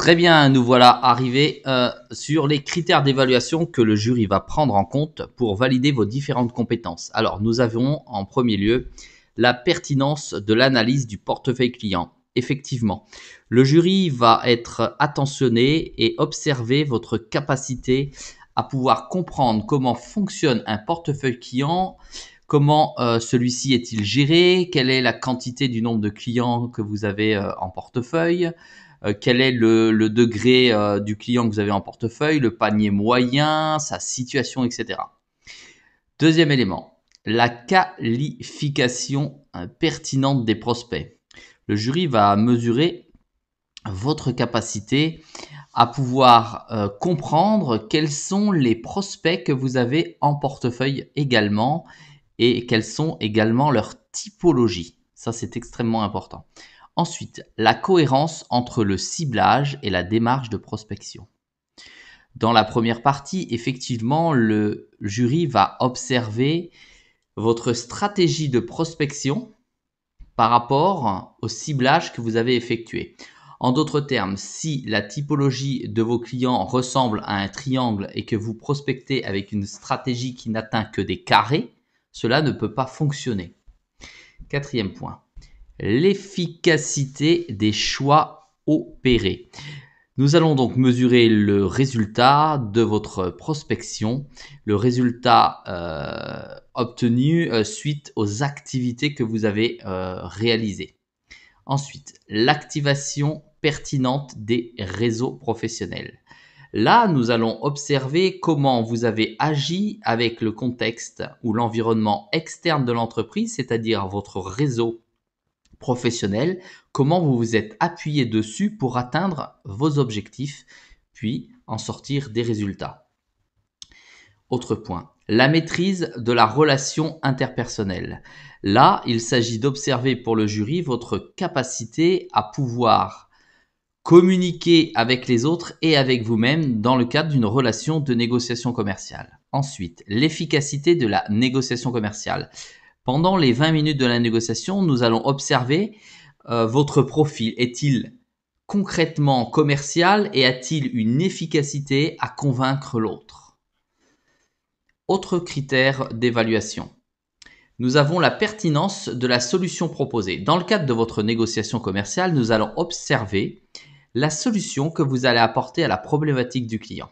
Très bien, nous voilà arrivés sur les critères d'évaluation que le jury va prendre en compte pour valider vos différentes compétences. Alors, nous avons en premier lieu la pertinence de l'analyse du portefeuille client. Effectivement, le jury va être attentionné et observer votre capacité à pouvoir comprendre comment fonctionne un portefeuille client, comment celui-ci est-il géré, quelle est la quantité du nombre de clients que vous avez en portefeuille, quel est le degré du client que vous avez en portefeuille, le panier moyen, sa situation, etc. Deuxième élément, la qualification pertinente des prospects. Le jury va mesurer votre capacité à pouvoir comprendre quels sont les prospects que vous avez en portefeuille également et quelles sont également leurs typologies. Ça, c'est extrêmement important. Ensuite, la cohérence entre le ciblage et la démarche de prospection. Dans la première partie, effectivement, le jury va observer votre stratégie de prospection par rapport au ciblage que vous avez effectué. En d'autres termes, si la typologie de vos clients ressemble à un triangle et que vous prospectez avec une stratégie qui n'atteint que des carrés, cela ne peut pas fonctionner. Quatrième point, l'efficacité des choix opérés. Nous allons donc mesurer le résultat de votre prospection, le résultat obtenu suite aux activités que vous avez réalisées. Ensuite, l'activation pertinente des réseaux professionnels. Là, nous allons observer comment vous avez agi avec le contexte ou l'environnement externe de l'entreprise, c'est-à-dire votre réseau professionnel, comment vous vous êtes appuyé dessus pour atteindre vos objectifs, puis en sortir des résultats. Autre point, la maîtrise de la relation interpersonnelle. Là, il s'agit d'observer pour le jury votre capacité à pouvoir communiquer avec les autres et avec vous-même dans le cadre d'une relation de négociation commerciale. Ensuite, l'efficacité de la négociation commerciale. Pendant les 20 minutes de la négociation, nous allons observer votre profil. Est-il concrètement commercial et a-t-il une efficacité à convaincre l'autre? Autre critère d'évaluation. Nous avons la pertinence de la solution proposée. Dans le cadre de votre négociation commerciale, nous allons observer la solution que vous allez apporter à la problématique du client.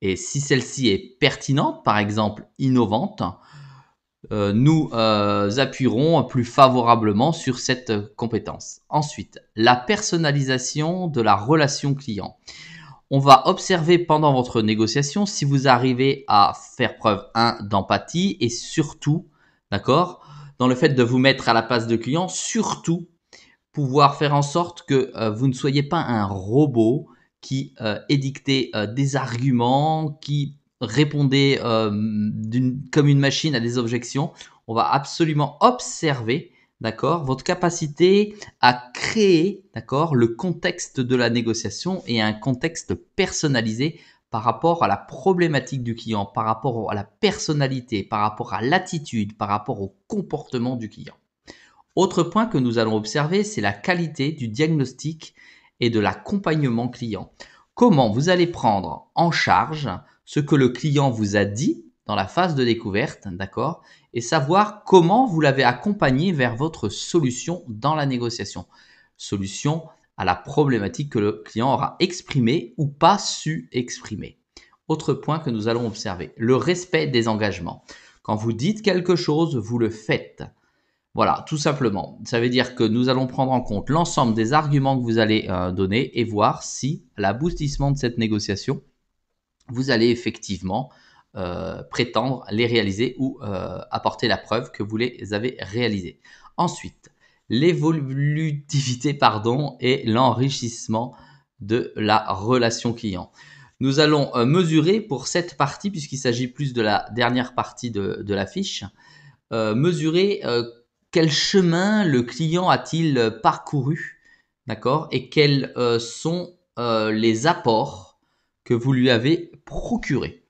Et si celle-ci est pertinente, par exemple innovante, nous appuierons plus favorablement sur cette compétence. Ensuite, la personnalisation de la relation client. On va observer pendant votre négociation si vous arrivez à faire preuve d'empathie et surtout, d'accord, dans le fait de vous mettre à la place de client, surtout pouvoir faire en sorte que vous ne soyez pas un robot qui édictait des arguments, qui répondait comme une machine à des objections. On va absolument observer, d'accord, votre capacité à créer, d'accord, le contexte de la négociation et un contexte personnalisé par rapport à la problématique du client, par rapport à la personnalité, par rapport à l'attitude, par rapport au comportement du client. Autre point que nous allons observer, c'est la qualité du diagnostic et de l'accompagnement client. Comment vous allez prendre en charge ce que le client vous a dit dans la phase de découverte, d'accord, et savoir comment vous l'avez accompagné vers votre solution dans la négociation. Solution à la problématique que le client aura exprimée ou pas su exprimer. Autre point que nous allons observer, le respect des engagements. Quand vous dites quelque chose, vous le faites. Voilà, tout simplement. Ça veut dire que nous allons prendre en compte l'ensemble des arguments que vous allez donner et voir si, à l'aboutissement de cette négociation, vous allez effectivement prétendre les réaliser ou apporter la preuve que vous les avez réalisés. Ensuite, l'évolutivité et l'enrichissement de la relation client. Nous allons mesurer pour cette partie, puisqu'il s'agit plus de la dernière partie de la fiche, mesurer quel chemin le client a-t-il parcouru, d'accord, et quels sont les apports que vous lui avez procurés.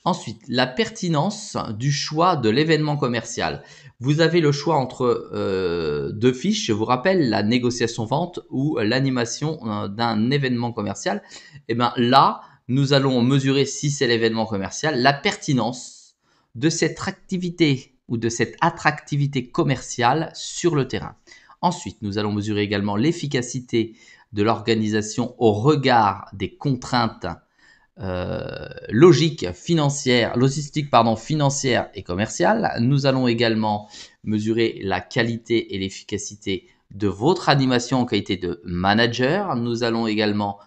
Ensuite, la pertinence du choix de l'événement commercial. Vous avez le choix entre deux fiches. Je vous rappelle, la négociation-vente ou l'animation d'un événement commercial. Et bien là, nous allons mesurer, si c'est l'événement commercial, la pertinence de cette activité ou de cette attractivité commerciale sur le terrain. Ensuite, nous allons mesurer également l'efficacité de l'organisation au regard des contraintes logistiques, financières et commerciales. Nous allons également mesurer la qualité et l'efficacité de votre animation en qualité de manager. Nous allons également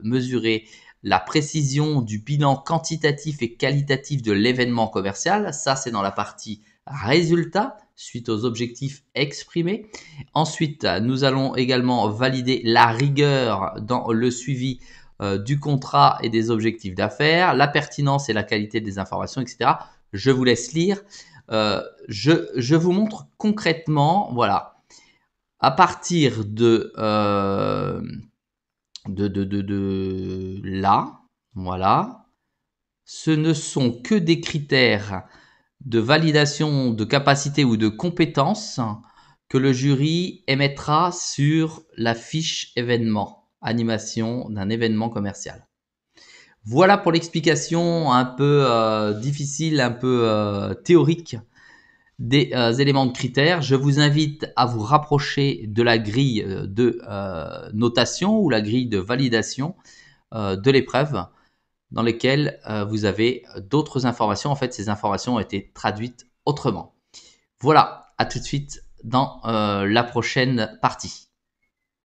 mesurer la précision du bilan quantitatif et qualitatif de l'événement commercial. Ça, c'est dans la partie résultats suite aux objectifs exprimés. Ensuite, nous allons également valider la rigueur dans le suivi du contrat et des objectifs d'affaires, la pertinence et la qualité des informations, etc. Je vous laisse lire. Je vous montre concrètement, voilà, à partir de là, voilà, ce ne sont que des critères de validation de capacité ou de compétence que le jury émettra sur la fiche événement, animation d'un événement commercial. Voilà pour l'explication un peu difficile, un peu théorique des éléments de critères. Je vous invite à vous rapprocher de la grille de notation ou la grille de validation de l'épreuve dans lesquelles vous avez d'autres informations. En fait, ces informations ont été traduites autrement. Voilà, à tout de suite dans la prochaine partie.